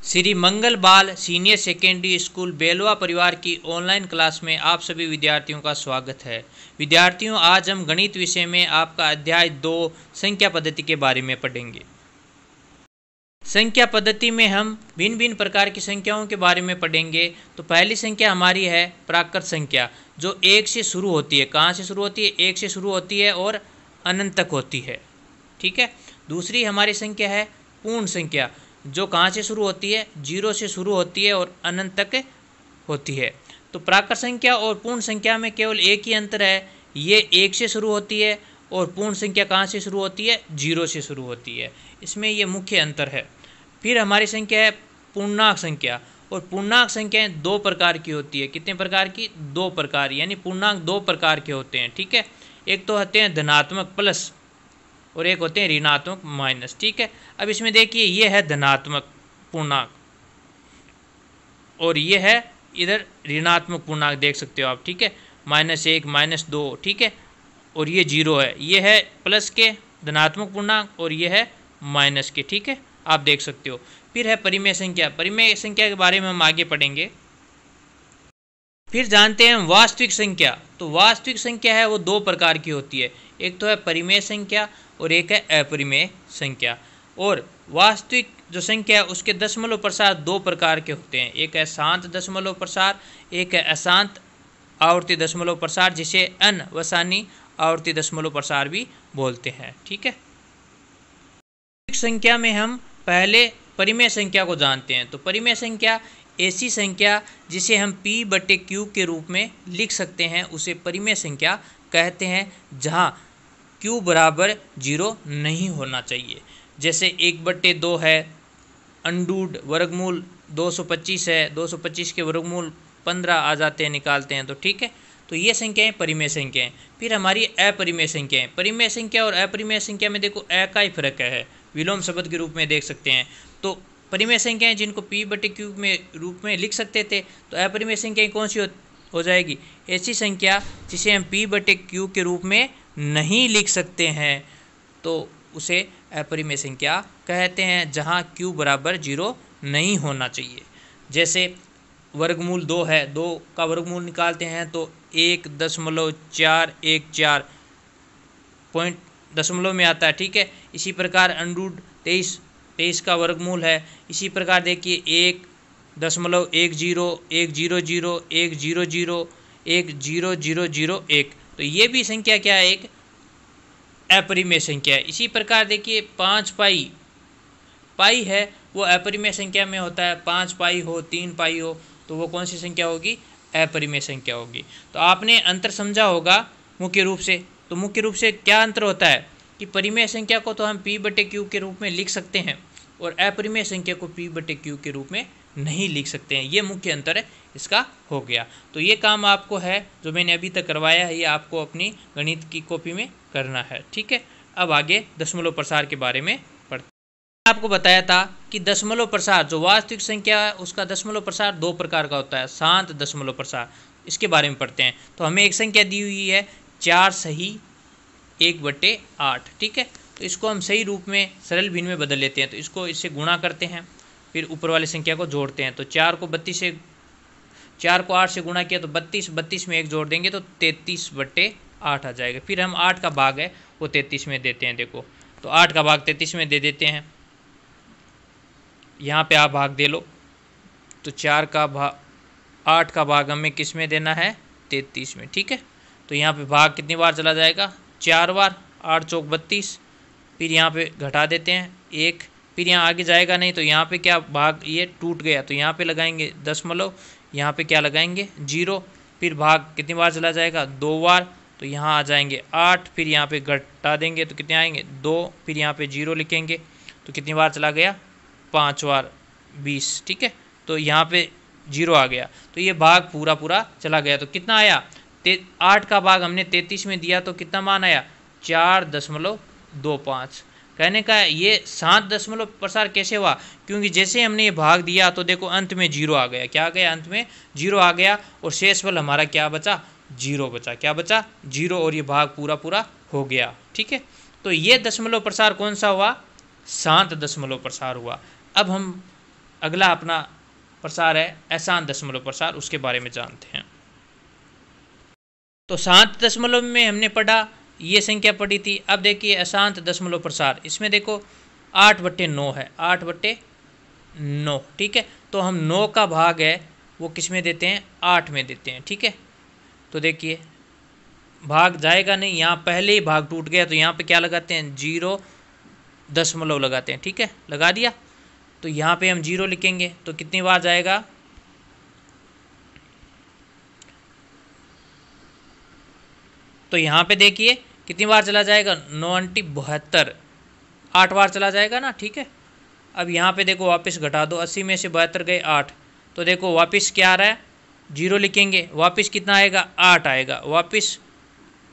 श्री मंगल बाल senior secondary school Belwa परिवार की ऑनलाइन क्लास में आप सभी विद्यार्थियों का स्वागत है। विद्यार्थियों, आज हम गणित विषय में आपका अध्याय 2 संख्या पद्धति के बारे में पढ़ेंगे। संख्या पद्धति में हम भिन्न भिन्न प्रकार की संख्याओं के बारे में पढ़ेंगे। तो पहली संख्या हमारी है प्राकृत संख्या, जो 1 से शुरू होती है। कहाँ से शुरू होती है? 1 से शुरू होती है और अनंत तक होती है। ठीक है। दूसरी हमारी संख्या है पूर्ण संख्या, जो कहाँ से शुरू होती है? 0 से शुरू होती है और अनंत तक होती है। तो प्राकृत संख्या और पूर्ण संख्या में केवल एक ही अंतर है, ये 1 से शुरू होती है और पूर्ण संख्या कहाँ से शुरू होती है? 0 से शुरू होती है। इसमें ये मुख्य अंतर है। फिर हमारी संख्या है पूर्णांक संख्या, और पूर्णांक संख्याएँ 2 प्रकार की होती है। कितने प्रकार की? 2 प्रकार, यानी पूर्णांक 2 प्रकार के होते हैं। ठीक है। एक तो होते हैं धनात्मक प्लस और एक होते हैं ऋणात्मक माइनस। ठीक है। अब इसमें देखिए, ये है धनात्मक पूर्णांक और ये है इधर ऋणात्मक पूर्णांक, देख सकते हो आप। ठीक है। -1 -2। ठीक है। और ये 0 है। ये है प्लस के धनात्मक पूर्णांक और ये है माइनस के। ठीक है, आप देख सकते हो। फिर है परिमेय संख्या। परिमेय संख्या के बारे में हम आगे पढ़ेंगे। फिर जानते हैं वास्तविक संख्या। तो वास्तविक संख्या है वो 2 प्रकार की होती है। एक तो है परिमेय संख्या और एक है अपरिमेय संख्या। और वास्तविक जो संख्या है उसके दशमलव प्रसार 2 प्रकार के होते हैं। एक है शांत दशमलव प्रसार, एक है अशांत आवर्ती दशमलव प्रसार, जिसे अनवसानी आवर्ती दशमलव प्रसार भी बोलते हैं। ठीक है। संख्या में हम पहले परिमेय संख्या को जानते हैं। तो परिमेय संख्या ऐसी संख्या जिसे हम p/q के रूप में लिख सकते हैं, उसे परिमेय संख्या कहते हैं, जहां q बराबर 0 नहीं होना चाहिए। जैसे 1/2 है, अंडूड वर्गमूल 225 है, 225 के वर्गमूल 15 आ जाते हैं, निकालते हैं तो। ठीक है। तो ये संख्याएं परिमेय संख्याएं। फिर हमारी अपरिमेय संख्याएं। परिमेय संख्या और अपरिमेय संख्या में देखो अ का ही फर्क है, विलोम शब्द के रूप में देख सकते हैं। तो परिमेय संख्याएं जिनको p/q में रूप में लिख सकते थे, तो अपरिमेय संख्याएं कौन सी हो जाएगी? ऐसी संख्या जिसे हम p/q के रूप में नहीं लिख सकते हैं, तो उसे अपरिमेय संख्या कहते हैं, जहां q बराबर 0 नहीं होना चाहिए। जैसे वर्गमूल 2 है, 2 का वर्गमूल निकालते हैं तो 1.414 पॉइंट दशमलव में आता है। ठीक है। इसी प्रकार अंडूड 23 का वर्गमूल है। इसी प्रकार देखिए 1.100 तो ये भी संख्या क्या है? एक अपरिमेय संख्या है। इसी प्रकार देखिए 5 पाई है, वो अपरिमेय संख्या में होता है। 5 पाई हो, 3 पाई हो, तो वो कौन सी संख्या होगी? अपरिमेय संख्या होगी। तो आपने अंतर समझा होगा मुख्य रूप से। तो मुख्य रूप से क्या अंतर होता है कि परिमेय संख्या को तो हम p/q के रूप में लिख सकते हैं और अपरिमेय संख्या को p/q के रूप में नहीं लिख सकते हैं। ये मुख्य अंतर है इसका हो गया। तो ये काम आपको है, जो मैंने अभी तक करवाया है, ये आपको अपनी गणित की कॉपी में करना है। ठीक है। अब आगे दशमलव प्रसार के बारे में पढ़ते हैं। आपको बताया था कि दशमलव प्रसार जो वास्तविक संख्या है उसका दशमलव प्रसार 2 प्रकार का होता है। शांत दशमलव प्रसार, इसके बारे में पढ़ते हैं। तो हमें एक संख्या दी हुई है 4 सही 1/8। ठीक है। तो इसको हम सही रूप में सरल भिन्न में बदल लेते हैं। तो इसको इससे गुणा करते हैं, फिर ऊपर वाली संख्या को जोड़ते हैं। तो 4 को 8 से गुणा किया तो 32 में 1 जोड़ देंगे तो 33/8 आ जाएगा। फिर हम 8 का भाग है वो 33 में देते हैं। देखो, तो 8 का भाग 33 में दे देते हैं। यहाँ पे आप भाग दे लो, तो 8 का भाग हमें किस में देना है? 33 में। ठीक है। तो यहाँ पे भाग कितनी बार चला जाएगा? 4 बार। 8 चौक 32। फिर यहाँ पे घटा देते हैं 1। फिर यहाँ आगे जाएगा नहीं, तो यहाँ पे क्या भाग ये टूट गया, तो यहाँ पे लगाएंगे दशमलव, यहाँ पे क्या लगाएंगे? 0। फिर भाग कितनी बार चला जाएगा? 2 बार। तो यहाँ आ जाएंगे 8। फिर यहाँ पे घटा देंगे तो कितने आएंगे? 2। फिर यहाँ पे 0 लिखेंगे तो कितनी बार चला गया? 5 बार 20। ठीक है। तो यहाँ पे 0 आ गया, तो ये भाग पूरा चला गया। तो कितना आया? 8 का भाग हमने 33 में दिया तो कितना मान आया? 4.25। कहने का ये शांत दशमलव प्रसार कैसे हुआ? क्योंकि जैसे हमने ये भाग दिया तो देखो अंत में 0 आ गया। क्या आ गया? अंत में 0 आ गया और शेषफल हमारा क्या बचा? 0 बचा। क्या बचा? 0। और ये भाग पूरा हो गया। ठीक है। तो ये दशमलव प्रसार कौन सा हुआ? शांत दशमलव प्रसार हुआ। अब हम अगला अपना प्रसार है अशांत दशमलव प्रसार, उसके बारे में जानते हैं। तो शांत दशमलव में हमने पढ़ा, ये संख्या पढ़ी थी। अब देखिए अशांत दशमलव प्रसार, इसमें देखो 8/9 है, 8/9, ठीक है। तो हम 9 का भाग है वो किस में देते हैं, 8 में देते हैं, ठीक है। तो देखिए भाग जाएगा नहीं, यहाँ पहले ही भाग टूट गया, तो यहाँ पे क्या लगाते हैं, 0 दशमलव लगाते हैं, ठीक है, लगा दिया। तो यहाँ पे हम 0 लिखेंगे, तो कितनी बार जाएगा, तो यहाँ पे देखिए कितनी बार चला जाएगा, 9 72, 8 बार चला जाएगा ना, ठीक है। अब यहाँ पे देखो वापस घटा दो, 80 में से 72 गए 8, तो देखो वापस क्या आ रहा है, 0 लिखेंगे, वापस कितना आएगा, 8 आएगा, वापस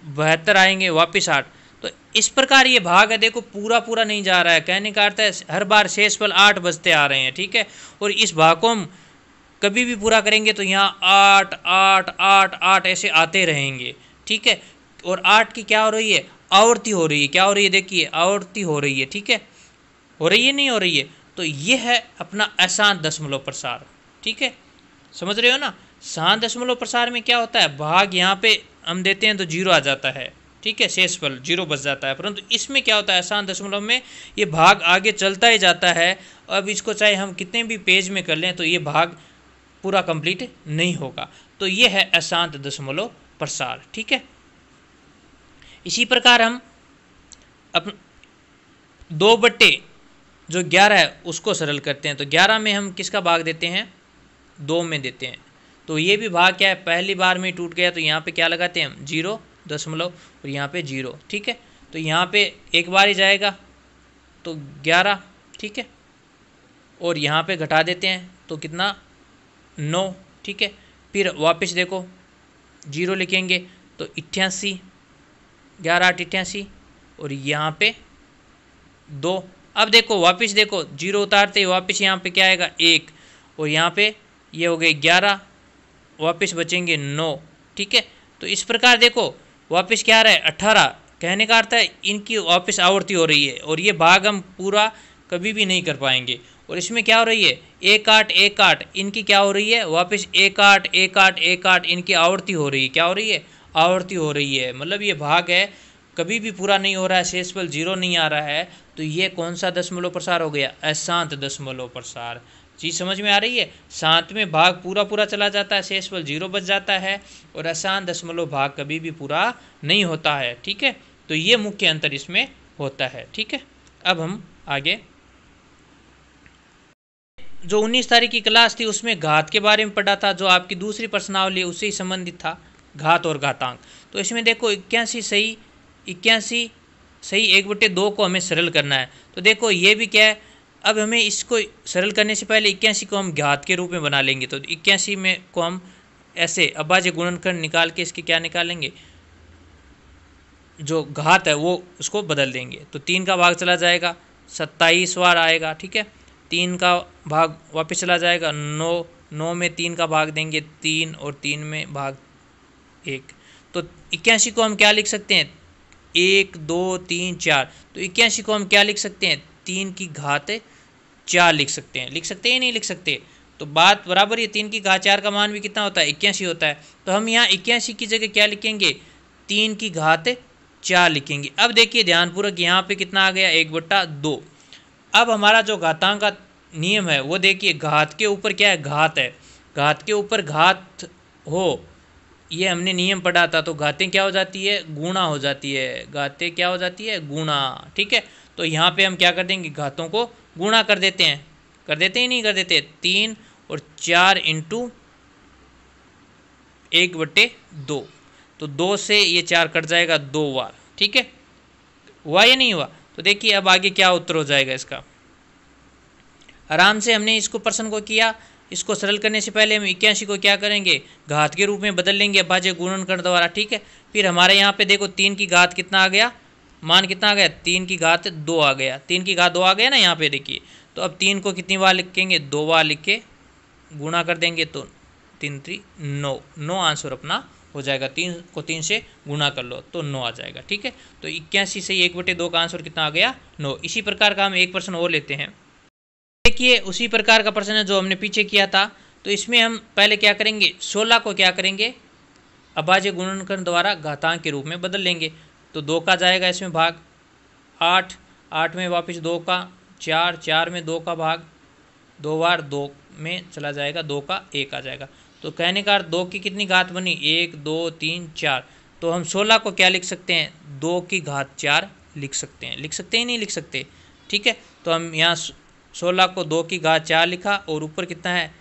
72 आएंगे, वापस 8। तो इस प्रकार ये भाग है, देखो पूरा पूरा नहीं जा रहा है, कहने का अर्थ है हर बार शेषफल 8 बचते आ रहे हैं, ठीक है। और इस भाग को हम कभी भी पूरा करेंगे तो यहाँ 8 8 8 8 ऐसे आते रहेंगे, ठीक है। और 8 की क्या हो रही है, आवर्ती हो रही है, क्या हो रही है, देखिए आवर्ती हो रही है, ठीक है, हो रही है नहीं हो रही है। तो ये है अपना अशांत दशमलव प्रसार, ठीक है, समझ रहे हो ना। शांत दशमलव प्रसार में क्या होता है, भाग यहाँ पे हम देते हैं तो 0 आ जाता है, ठीक है, शेषफल 0 बच जाता है। परंतु इसमें क्या होता है, अशांत दशमलव में ये भाग आगे चलता ही जाता है। अब इसको चाहे हम कितने भी पेज में कर लें तो ये भाग पूरा कंप्लीट नहीं होगा। तो ये है अशांत दशमलव प्रसार, ठीक है। इसी प्रकार हम अपन 2/11 है उसको सरल करते हैं। तो 11 में हम किसका भाग देते हैं, 2 में देते हैं। तो ये भी भाग क्या है, पहली बार में टूट गया, तो यहाँ पे क्या लगाते हैं हम, 0 दशमलव और यहाँ पे 0, ठीक है। तो यहाँ पे एक बार ही जाएगा तो 11, ठीक है, और यहाँ पे घटा देते हैं तो कितना, 9, ठीक है। फिर वापस देखो 0 लिखेंगे तो 88, 11 8 88, और यहाँ पे 2। अब देखो वापस देखो 0 उतारते वापस यहाँ पे क्या आएगा, 1, और यहाँ पे ये हो गए 11, वापस बचेंगे 9, ठीक है। तो इस प्रकार देखो वापस क्या आ रहा है, 18, कहने का अर्थ है इनकी वापस आवर्ती हो रही है, और ये भाग हम पूरा कभी भी नहीं कर पाएंगे। और इसमें क्या हो रही है, 1 8 1 8, इनकी क्या हो रही है, वापस 1 8 1 8 1 8, इनकी आवर्ती हो रही है, क्या हो रही है, आवर्ती हो रही है। मतलब ये भाग है कभी भी पूरा नहीं हो रहा है, शेषफल 0 नहीं आ रहा है। तो ये कौन सा दशमलव प्रसार हो गया, अशांत दशमलव प्रसार। चीज़ समझ में आ रही है, शांत में भाग पूरा पूरा चला जाता है, शेषफल 0 बच जाता है, और अशांत दशमलव भाग कभी भी पूरा नहीं होता है, ठीक है। तो ये मुख्य अंतर इसमें होता है, ठीक है। अब हम आगे, जो 19 तारीख की क्लास थी उसमें घात के बारे में पढ़ा था, जो आपकी दूसरी प्रश्नावली उससे ही संबंधित था, घात और घातांक। तो इसमें देखो 81 सही, 81 सही 1/2 को हमें सरल करना है। तो देखो ये भी क्या है, अब हमें इसको सरल करने से पहले 81 को हम घात के रूप में बना लेंगे। तो 81 में को हम ऐसे अभाज्य गुणनखंड निकाल के इसके क्या निकालेंगे, जो घात है वो उसको बदल देंगे। तो 3 का भाग चला जाएगा, 27 बार आएगा, ठीक है। 3 का भाग वापस चला जाएगा, 9, 9 में 3 का भाग देंगे 3, और 3 में भाग 1। तो 81 को हम क्या लिख सकते हैं, 1 2 3 4। तो 81 को हम क्या लिख सकते हैं, 3 की घात 4 लिख सकते हैं, लिख सकते हैं नहीं लिख सकते। तो बात बराबर है, 3 की घात 4 का मान भी कितना होता है, 81 होता है। तो हम यहाँ 81 की जगह क्या लिखेंगे, 3 की घात 4 लिखेंगे। अब देखिए ध्यानपूर्वक, यहाँ पे कितना आ गया, 1/2। अब हमारा जो घातांक का नियम है वो देखिए, घात के ऊपर क्या है, घात है, घात के ऊपर घात हो, ये हमने नियम पढ़ा था। तो घातें क्या हो जाती है, गुणा हो जाती है, घातें क्या हो जाती है, गुणा, ठीक है। तो यहाँ पे हम क्या कर देंगे, घातों को गुणा कर देते हैं, कर देते ही नहीं कर देते, 3 और 4 इंटू 1/2। तो 2 से ये 4 कट जाएगा 2 बार, ठीक है। हुआ या नहीं हुआ। तो देखिए अब आगे क्या उत्तर हो जाएगा इसका, आराम से हमने इसको प्रश्न को किया। इसको सरल करने से पहले हम 81 को क्या करेंगे, घात के रूप में बदल लेंगे अभाज्य गुणनखंड द्वारा, ठीक है। फिर हमारे यहाँ पे देखो 3 की घात कितना आ गया, मान कितना आ गया, 3 की घात 2 आ गया, 3 की घात 2 आ गया ना यहाँ पे देखिए। तो अब 3 को कितनी बार लिखेंगे, 2 बार लिख के गुणा कर देंगे, तो 3 3 9, 9 आंसर अपना हो जाएगा। 3 को 3 से गुणा कर लो तो 9 आ जाएगा, ठीक है। तो 81 से 1/2 का आंसर कितना आ गया, 9। इसी प्रकार का हम एक प्रश्न और लेते हैं। देखिए उसी प्रकार का प्रश्न है जो हमने पीछे किया था। तो इसमें हम पहले क्या करेंगे, 16 को क्या करेंगे, अभाज्य गुणनखंड द्वारा घातांक के रूप में बदल लेंगे। तो 2 का जाएगा इसमें भाग, 8 में वापस 2 का, 4 में 2 का भाग, 2 बार 2 में चला जाएगा, 2 का 1 आ जाएगा। तो कहने का 2 की कितनी घात बनी, 1 2 3 4। तो हम 16 को क्या लिख सकते हैं, 2 की घात 4 लिख सकते हैं। लिख सकते हैं नहीं लिख सकते, ठीक है। तो हम यहाँ 16 को 2 की घात 4 लिखा और ऊपर कितना है,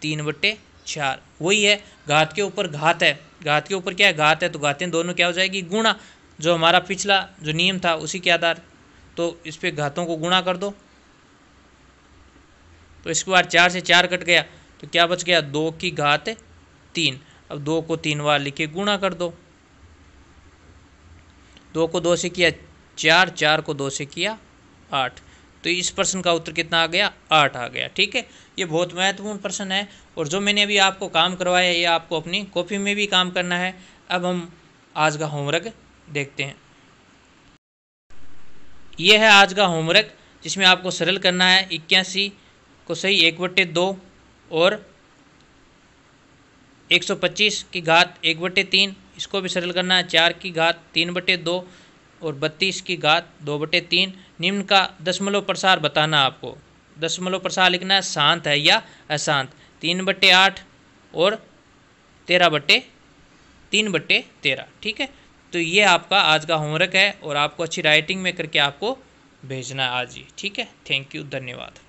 3/4। वही है, घात के ऊपर घात है, घात के ऊपर क्या है, घात है, तो घातें दोनों क्या हो जाएगी, गुणा। जो हमारा पिछला जो नियम था उसी के आधार, तो इस पे घातों को गुणा कर दो। तो इसके बाद 4 से 4 कट गया, तो क्या बच गया, 2 की घात 3। अब 2 को 3 बार लिखे गुणा कर दो। 2 को 2 से किया 4, 4 को 2 से किया 8। तो इस प्रश्न का उत्तर कितना आ गया, 8 आ गया। ठीक है, ये बहुत महत्वपूर्ण प्रश्न है और जो मैंने अभी आपको काम करवाया है ये आपको अपनी कॉपी में भी काम करना है। अब हम आज का होमवर्क देखते हैं। ये है आज का होमवर्क जिसमें आपको सरल करना है 81 को सही 1/2 और 125 की घात 1/3, इसको भी सरल करना है 4 की घात 3/2 और 32 की घात 2/3। निम्न का दशमलव प्रसार बताना, आपको दशमलव प्रसार लिखना है, शांत है या अशांत। 3/8 और 3/13। ठीक है, तो ये आपका आज का होमवर्क है और आपको अच्छी राइटिंग में करके आपको भेजना है आज ही। ठीक है, थैंक यू, धन्यवाद।